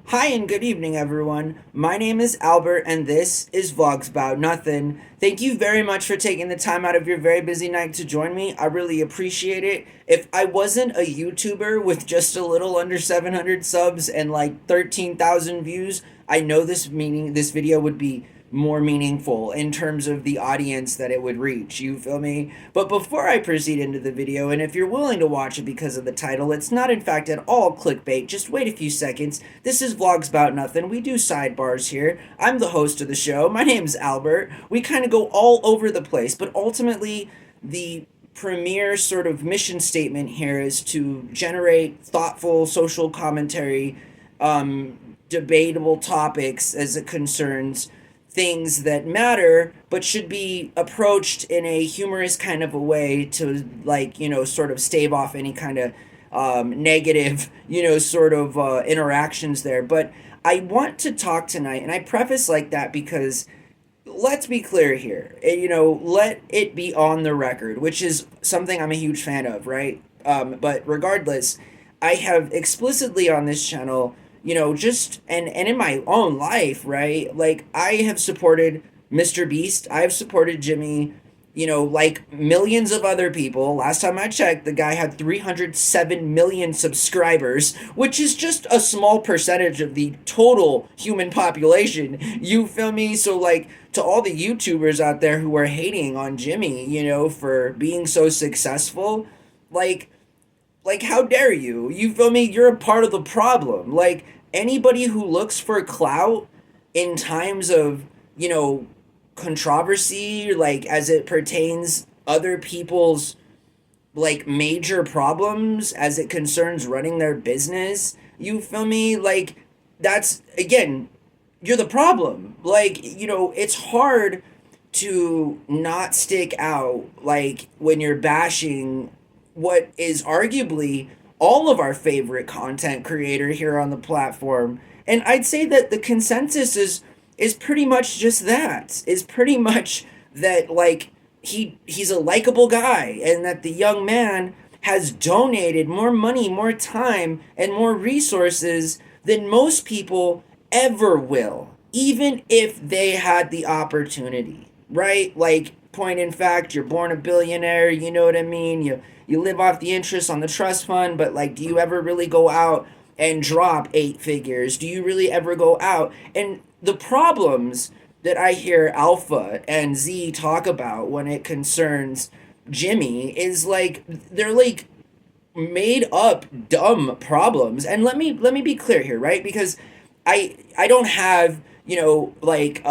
Hi and good evening, everyone. My name is Albert, and this is Vlogs About Nothing. Thank you very much for taking the time out of your very busy night to join me. I really appreciate it. If I wasn't a YouTuber with just a little under 700 subs and like 13,000 views, I know this video would be more meaningful in terms of the audience that it would reach. You feel me? But before I proceed into the video, and if you're willing to watch it because of the title, it's not in fact at all clickbait. Just wait a few seconds. This is Vlogs About Nothing. We do sidebars here. I'm the host of the show. My name's Albert. We kind of go all over the place, but ultimately the premier sort of mission statement here is to generate thoughtful social commentary, debatable topics as it concerns things that matter, but should be approached in a humorous kind of a way to, like, sort of stave off any kind of negative, sort of interactions there. But I want to talk tonight, and I preface like that because let's be clear here. Let it be on the record, which is something I'm a huge fan of, right? But regardless, I have explicitly on this channel, just and in my own life, right? Like, I have supported Mr. Beast, I've supported Jimmy, like millions of other people. Last time I checked, the guy had 307 million subscribers, which is just a small percentage of the total human population. You feel me? So, like, to all the YouTubers out there who are hating on Jimmy, for being so successful, like, how dare you? You feel me? You're a part of the problem. Like, anybody who looks for clout in times of, controversy, like, as it pertains other people's, like, major problems as it concerns running their business, you feel me? Like, that's, again, you're the problem. Like, it's hard to not stick out, like, when you're bashing what is arguably all of our favorite content creator here on the platform. And I'd say that the consensus is pretty much just that. Is pretty much that, like, he's a likable guy, and that the young man has donated more money, more time, and more resources than most people ever will, even if they had the opportunity, right? Like, point in fact, you're born a billionaire, you know what I mean? You live off the interest on the trust fund, but, like, do you ever really go out and drop 8 figures? Do you really ever go out? And the problems that I hear Alpha and Z talk about when it concerns Jimmy is, like, they're like made up dumb problems. And let me be clear here, right? Because I don't have, like,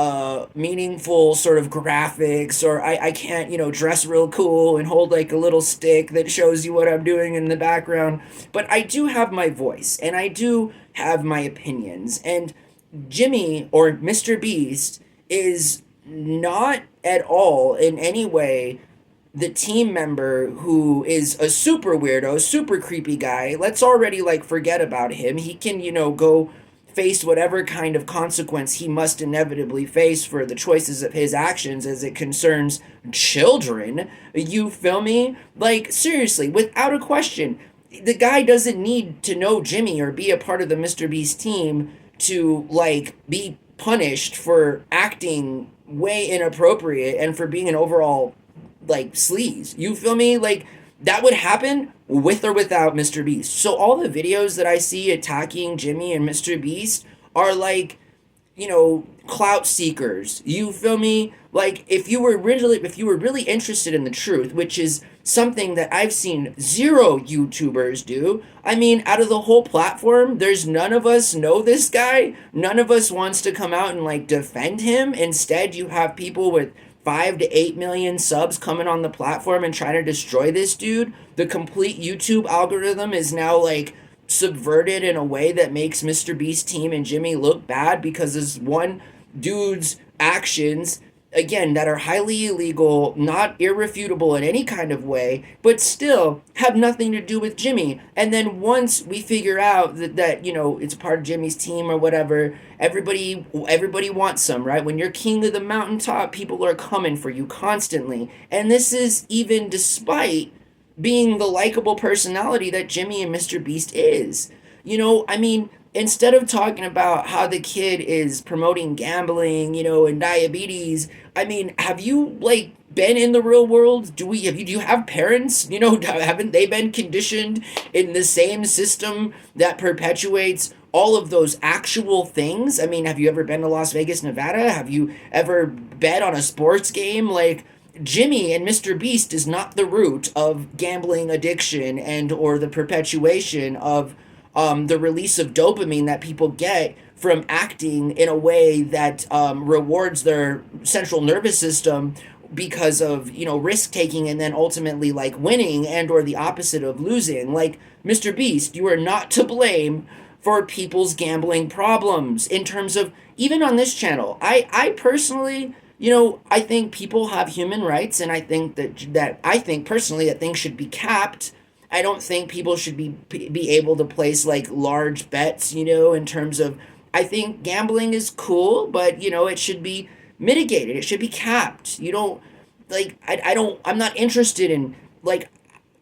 meaningful sort of graphics, or I can't, dress real cool and hold, like, a little stick that shows you what I'm doing in the background. But I do have my voice, and I do have my opinions. And Jimmy, or Mr. Beast, is not at all in any way the team member who is a super weirdo, super creepy guy. Let's already, like, forget about him. He can, go face whatever kind of consequence he must inevitably face for the choices of his actions as it concerns children. You feel me? Like, seriously, without a question, the guy doesn't need to know Jimmy or be a part of the Mr. Beast team to, like, be punished for acting way inappropriate and for being an overall, like, sleaze. You feel me? Like, that would happen with or without Mr. Beast. So all the videos that I see attacking Jimmy and Mr. Beast are, like, clout seekers. You feel me? Like, if you were really interested in the truth, which is something that I've seen zero YouTubers do. I mean, out of the whole platform, there's none of us know this guy. None of us wants to come out and, like, defend him. Instead, you have people with 5 to 8 million subs coming on the platform and trying to destroy this dude. The complete YouTube algorithm is now, like, subverted in a way that makes Mr. Beast's team and Jimmy look bad because this one dude's actions, again, that are highly illegal, not irrefutable in any kind of way, but still have nothing to do with Jimmy. And then once we figure out that it's part of Jimmy's team or whatever, everybody wants some, right? When you're king of the mountaintop, people are coming for you constantly. And this is even despite being the likable personality that Jimmy and Mr. Beast is. I mean, instead of talking about how the kid is promoting gambling, and diabetes, I mean, have you like been in the real world? Do you have parents? Haven't they been conditioned in the same system that perpetuates all of those actual things? I mean, have you ever been to Las Vegas, Nevada? Have you ever bet on a sports game? Like, Jimmy and Mr. Beast is not the root of gambling addiction and or the perpetuation of the release of dopamine that people get from acting in a way that rewards their central nervous system because of risk taking and then ultimately like winning and or the opposite of losing. Like, Mr. Beast, you are not to blame for people's gambling problems in terms of even on this channel. I personally, I think people have human rights, and I think that I think personally that things should be capped. I don't think people should be able to place like large bets, in terms of, I think gambling is cool, but it should be mitigated. It should be capped. You don't like I don't I'm not interested in like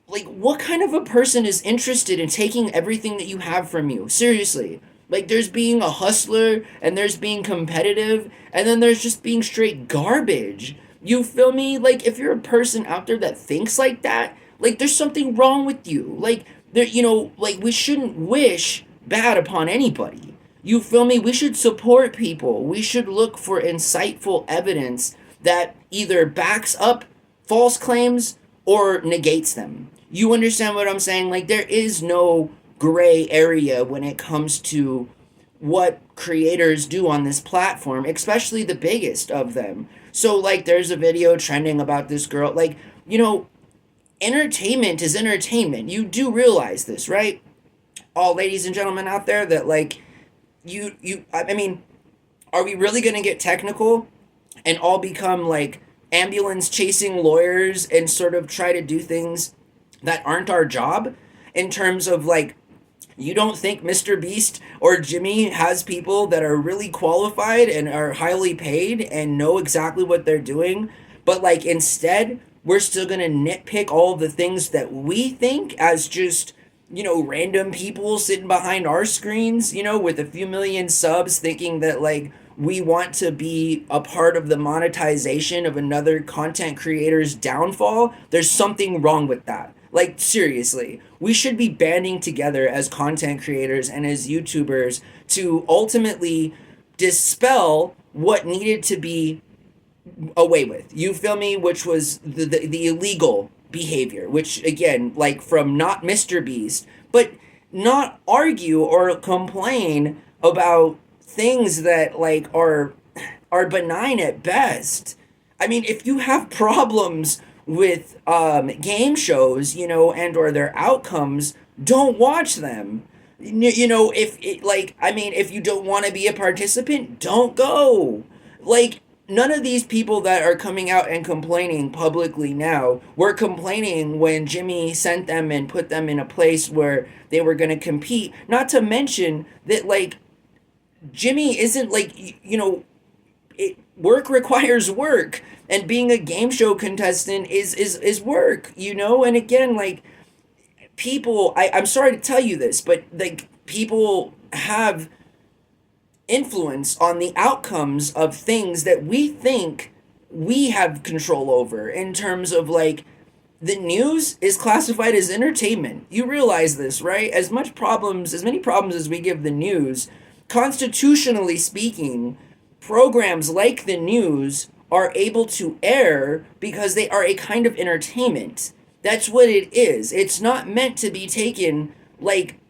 what kind of a person is interested in taking everything that you have from you? Seriously. Like, there's being a hustler, and there's being competitive, and then there's just being straight garbage. You feel me? Like, if you're a person out there that thinks like that, like, there's something wrong with you. Like, like, we shouldn't wish bad upon anybody. You feel me? We should support people. We should look for insightful evidence that either backs up false claims or negates them. You understand what I'm saying? Like, there is no gray area when it comes to what creators do on this platform, especially the biggest of them. So, like, there's a video trending about this girl. Like, entertainment is entertainment. You do realize this, right? All ladies and gentlemen out there, that, like, I mean, are we really going to get technical and all become, like, ambulance chasing lawyers and sort of try to do things that aren't our job? In terms of, like, you don't think Mr. Beast or Jimmy has people that are really qualified and are highly paid and know exactly what they're doing, but like instead we're still gonna nitpick all of the things that we think as just random people sitting behind our screens, with a few million subs, thinking that like we want to be a part of the monetization of another content creator's downfall. There's something wrong with that. Like, seriously, we should be banding together as content creators and as YouTubers to ultimately dispel what needed to be away with. You feel me? Which was the illegal behavior, which, again, like, from not Mr. Beast, but not argue or complain about things that, like, are benign at best. I mean, if you have problems with game shows, and or their outcomes, don't watch them. If it, like, I mean, if you don't want to be a participant, don't go. Like, none of these people that are coming out and complaining publicly now were complaining when Jimmy sent them and put them in a place where they were going to compete. Not to mention that, like, Jimmy isn't like, work requires work, and being a game show contestant is work, and again, like, people, I'm sorry to tell you this, but like, people have influence on the outcomes of things that we think we have control over. In terms of, like, the news is classified as entertainment. You realize this, right? As many problems as we give the news, constitutionally speaking, programs like the news are able to air because they are a kind of entertainment. That's what it is. It's not meant to be taken, like,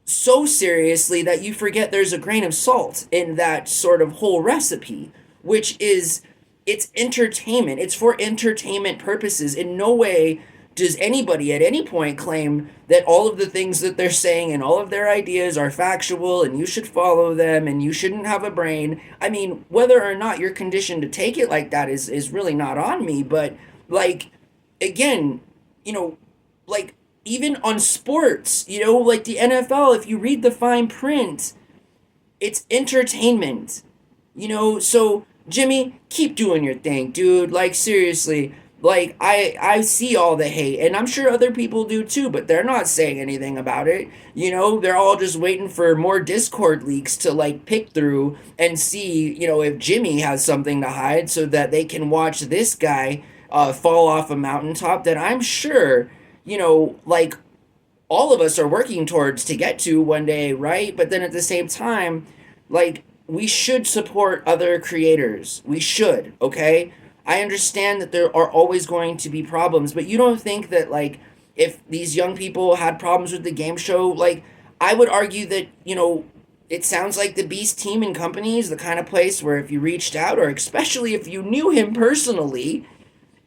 so seriously that you forget there's a grain of salt in that sort of whole recipe, which is, it's entertainment. It's for entertainment purposes. In no way does anybody at any point claim that all of the things that they're saying and all of their ideas are factual and you should follow them and you shouldn't have a brain. I mean, whether or not you're conditioned to take it like that is really not on me. But, like, again, like, even on sports, like the NFL, if you read the fine print, it's entertainment. So, Jimmy, keep doing your thing, dude. Like, seriously, Like I see all the hate, and I'm sure other people do too, but they're not saying anything about it. You know, they're all just waiting for more Discord leaks to like pick through and see, you know, if Jimmy has something to hide so that they can watch this guy fall off a mountaintop that I'm sure, you know, like all of us are working towards to get to one day, right? But then at the same time, like we should support other creators. We should, okay? I understand that there are always going to be problems, but you don't think that like if these young people had problems with the game show, like I would argue that, you know, it sounds like the Beast team and company is the kind of place where if you reached out or especially if you knew him personally,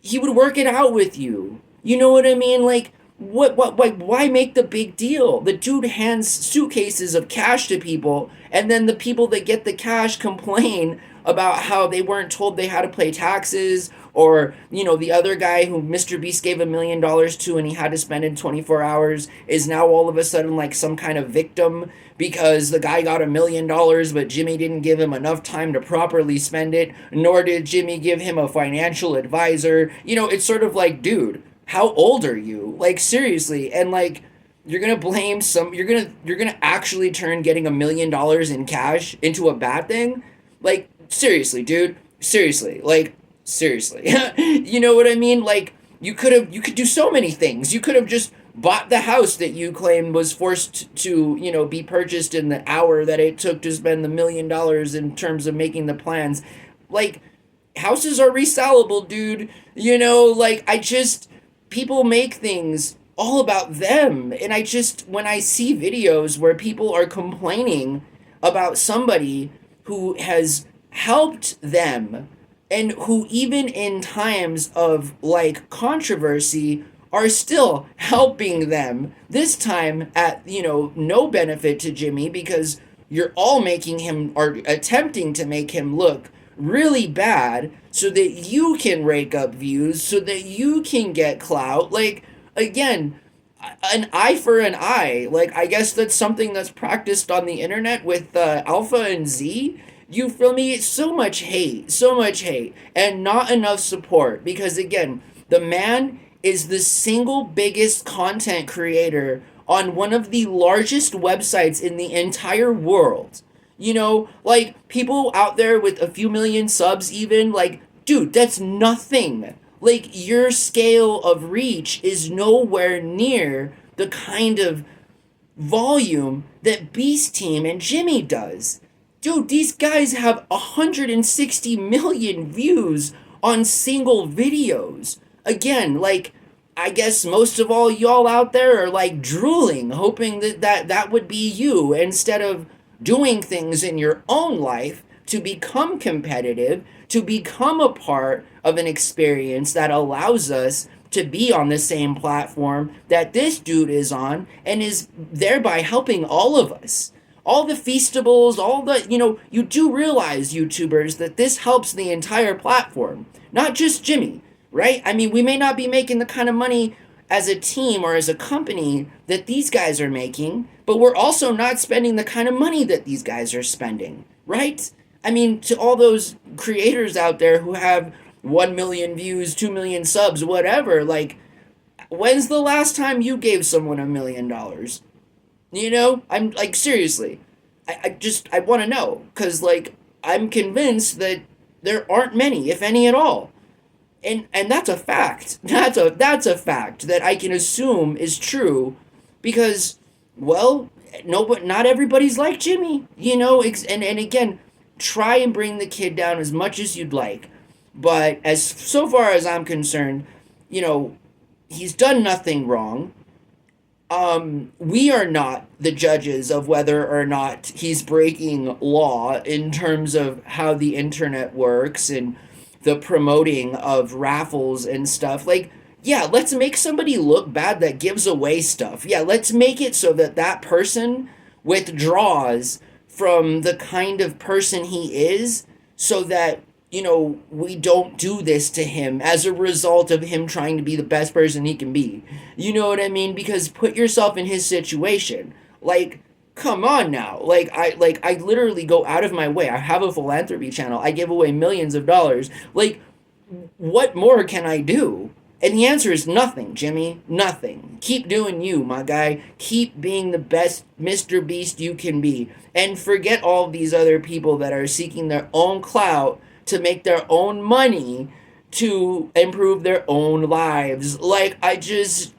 he would work it out with you. You know what I mean? Like, like, why make the big deal? The dude hands suitcases of cash to people, and then the people that get the cash complain about how they weren't told they had to pay taxes, or, you know, the other guy who Mr. Beast gave $1 million to and he had to spend in 24 hours is now all of a sudden like some kind of victim because the guy got $1 million, but Jimmy didn't give him enough time to properly spend it, nor did Jimmy give him a financial advisor. You know, it's sort of like, dude, how old are you? Like, seriously. And like, you're gonna blame some, you're gonna actually turn getting $1 million in cash into a bad thing? Like, seriously, dude. Seriously. Like, seriously. You know what I mean? Like, you could do so many things. You could have just bought the house that you claimed was forced to, you know, be purchased in the hour that it took to spend the $1 million in terms of making the plans. Like, houses are resellable, dude. You know, like, people make things all about them. And I just, when I see videos where people are complaining about somebody who has helped them and who even in times of like controversy are still helping them, this time at, you know, no benefit to Jimmy because you're all making him or attempting to make him look really bad so that you can rake up views, so that you can get clout. Like, again, an eye for an eye. Like, I guess that's something that's practiced on the internet with Alpha and Z. You feel me? So much hate, and not enough support. Because again, the man is the single biggest content creator on one of the largest websites in the entire world. You know, like people out there with a few million subs, even like, dude, that's nothing. Like, your scale of reach is nowhere near the kind of volume that Beast Team and Jimmy does. Dude, these guys have 160 million views on single videos. Again, like, I guess most of all y'all out there are like drooling, hoping that would be you instead of doing things in your own life to become competitive, to become a part of an experience that allows us to be on the same platform that this dude is on and is thereby helping all of us. All the feastables, all the, you know, you do realize, YouTubers, that this helps the entire platform, not just Jimmy, right? I mean, we may not be making the kind of money as a team or as a company that these guys are making, but we're also not spending the kind of money that these guys are spending, right? I mean, to all those creators out there who have 1 million views, 2 million subs, whatever, like, when's the last time you gave someone $1 million? You know? I'm like, seriously. I want to know. Because, like, I'm convinced that there aren't many, if any at all. And that's a fact. That's a fact that I can assume is true because, well, no, but not everybody's like Jimmy, you know. And again, try and bring the kid down as much as you'd like, but as so far as I'm concerned, you know, he's done nothing wrong. We are not the judges of whether or not he's breaking law in terms of how the internet works and the promoting of raffles and stuff. Like, yeah, let's make somebody look bad that gives away stuff. Yeah, let's make it so that that person withdraws from the kind of person he is so that, you know, we don't do this to him as a result of him trying to be the best person he can be. You know what I mean? Because put yourself in his situation. Like, come on now. I literally go out of my way. I have a philanthropy channel. I give away millions of dollars. Like, what more can I do? And the answer is nothing, Jimmy. Nothing. Keep doing you, my guy. Keep being the best Mr. Beast you can be. And forget all these other people that are seeking their own clout to make their own money to improve their own lives. Like, I just,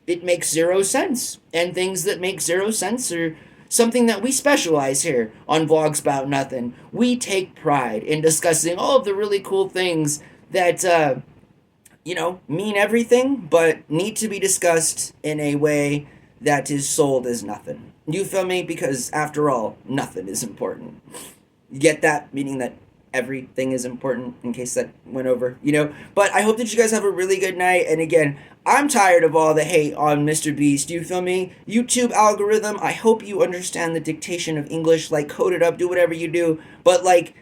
it makes zero sense. And things that make zero sense are something that we specialize here on Vlogs About Nothing. We take pride in discussing all of the really cool things that, mean everything, but need to be discussed in a way that is sold as nothing. You feel me? Because after all, nothing is important. You get that? Meaning that everything is important, in case that went over. But I hope that you guys have a really good night. And again, I'm tired of all the hate on Mr. Beast. You feel me? YouTube algorithm, I hope you understand the dictation of English. Like, code it up, do whatever you do. But, like,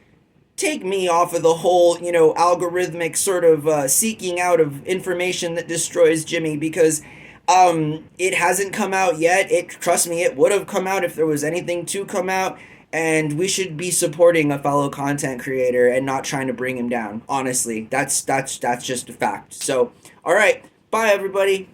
take me off of the whole, algorithmic sort of seeking out of information that destroys Jimmy, because it hasn't come out yet. Trust me, it would have come out if there was anything to come out, and we should be supporting a fellow content creator and not trying to bring him down. Honestly, that's just a fact. So, all right, bye everybody.